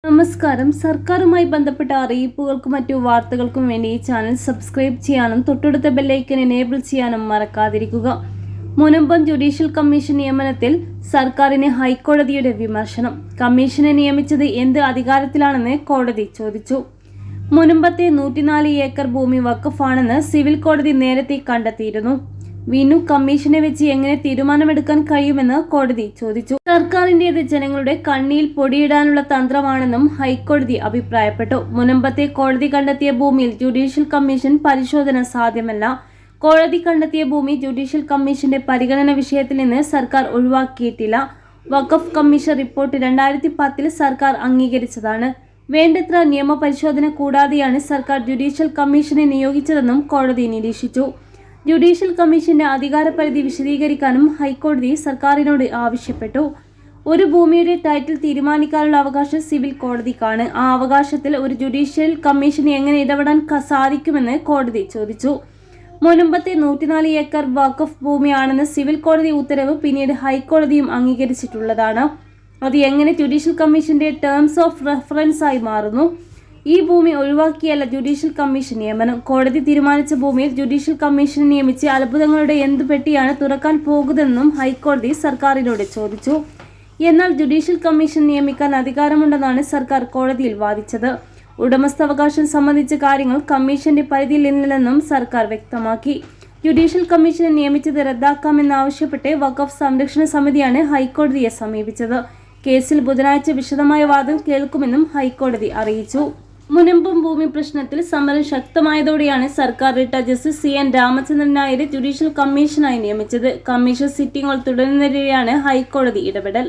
നമസ്കാരം. സർക്കാരുമായി ബന്ധപ്പെട്ട അറിയിപ്പുകൾക്കും മറ്റു വാർത്തകൾക്കും വേണ്ടി ഈ ചാനൽ സബ്സ്ക്രൈബ് ചെയ്യാനും തൊട്ടടുത്ത ബെല്ലൈക്കൻ എനേബിൾ ചെയ്യാനും മറക്കാതിരിക്കുക. മുനമ്പം ജുഡീഷ്യൽ കമ്മീഷൻ നിയമനത്തിൽ സർക്കാരിന് ഹൈക്കോടതിയുടെ വിമർശനം. കമ്മീഷനെ നിയമിച്ചത് എന്ത് അധികാരത്തിലാണെന്ന് കോടതി ചോദിച്ചു. മുനമ്പത്തെ 104 ഏക്കർ ഭൂമി വഖഫാണെന്ന് സിവിൽ കോടതി നേരത്തെ കണ്ടെത്തിയിരുന്നു. വീണ്ടും കമ്മീഷനെ വെച്ച് എങ്ങനെ തീരുമാനമെടുക്കാൻ കഴിയുമെന്ന് കോടതി ചോദിച്ചു. സർക്കാരിന്റേത് ജനങ്ങളുടെ കണ്ണിയിൽ പൊടിയിടാനുള്ള തന്ത്രമാണെന്നും ഹൈക്കോടതി അഭിപ്രായപ്പെട്ടു. മുനമ്പത്തെ കോടതി കണ്ടെത്തിയ ഭൂമിയിൽ ജുഡീഷ്യൽ കമ്മീഷൻ പരിശോധന സാധ്യമല്ല. കോടതി കണ്ടെത്തിയ ഭൂമി ജുഡീഷ്യൽ കമ്മീഷന്റെ പരിഗണന വിഷയത്തിൽ നിന്ന് സർക്കാർ ഒഴിവാക്കിയിട്ടില്ല. വഖഫ് കമ്മീഷൻ റിപ്പോർട്ട് 2010 സർക്കാർ അംഗീകരിച്ചതാണ്. വേണ്ടത്ര നിയമപരിശോധന കൂടാതെയാണ് സർക്കാർ ജുഡീഷ്യൽ കമ്മീഷനെ നിയോഗിച്ചതെന്നും കോടതി നിരീക്ഷിച്ചു. ജുഡീഷ്യൽ കമ്മീഷന്റെ അധികാരപരിധി വിശദീകരിക്കാനും ഹൈക്കോടതി സർക്കാരിനോട് ആവശ്യപ്പെട്ടു. ഒരു ഭൂമിയുടെ ടൈറ്റിൽ തീരുമാനിക്കാനുള്ള അവകാശം സിവിൽ കോടതിക്കാണ്. ആ അവകാശത്തിൽ ഒരു ജുഡീഷ്യൽ കമ്മീഷന് എങ്ങനെ ഇടപെടാൻ സാധിക്കുമെന്ന് കോടതി ചോദിച്ചു. മുനമ്പത്തെ 104 ഏക്കർ വഖഫ് ഭൂമിയാണെന്ന് സിവിൽ കോടതി ഉത്തരവ് പിന്നീട് ഹൈക്കോടതിയും അംഗീകരിച്ചിട്ടുള്ളതാണ്. അത് എങ്ങനെ ജുഡീഷ്യൽ കമ്മീഷന്റെ ടേംസ് ഓഫ് റെഫറൻസ് ആയി മാറുന്നു? ഈ ഭൂമി ഒഴിവാക്കിയല്ല ജുഡീഷ്യൽ കമ്മീഷൻ നിയമനം. കോടതി തീരുമാനിച്ച ഭൂമിയിൽ ജുഡീഷ്യൽ കമ്മീഷനെ നിയമിച്ച് അത്ഭുതങ്ങളുടെ എന്ത് പെട്ടിയാണ് തുറക്കാൻ പോകുന്നതെന്നും ഹൈക്കോടതി സർക്കാരിനോട് ചോദിച്ചു. എന്നാൽ ജുഡീഷ്യൽ കമ്മീഷൻ നിയമിക്കാൻ അധികാരമുണ്ടെന്നാണ് സർക്കാർ കോടതിയിൽ വാദിച്ചത്. ഉടമസ്ഥാവകാശം സംബന്ധിച്ച കാര്യങ്ങൾ കമ്മീഷന്റെ പരിധിയിലില്ലെന്നും സർക്കാർ വ്യക്തമാക്കി. ജുഡീഷ്യൽ കമ്മീഷനെ നിയമിച്ചത് റദ്ദാക്കാമെന്നാവശ്യപ്പെട്ട് വഖഫ് സംരക്ഷണ സമിതിയാണ് ഹൈക്കോടതിയെ സമീപിച്ചത്. കേസിൽ ബുധനാഴ്ച വിശദമായ വാദം കേൾക്കുമെന്നും ഹൈക്കോടതി അറിയിച്ചു. മുനമ്പം ഭൂമി പ്രശ്നത്തിൽ സമരം ശക്തമായതോടെയാണ് സർക്കാർ റിട്ട ജസ്റ്റിസ് CN രാമചന്ദ്രൻ നായരെ ജുഡീഷ്യൽ കമ്മീഷനായി നിയമിച്ചത്. കമ്മീഷൻ സിറ്റിംഗുകൾ തുടരുന്നതിനിടെയാണ് ഹൈക്കോടതി ഇടപെടൽ.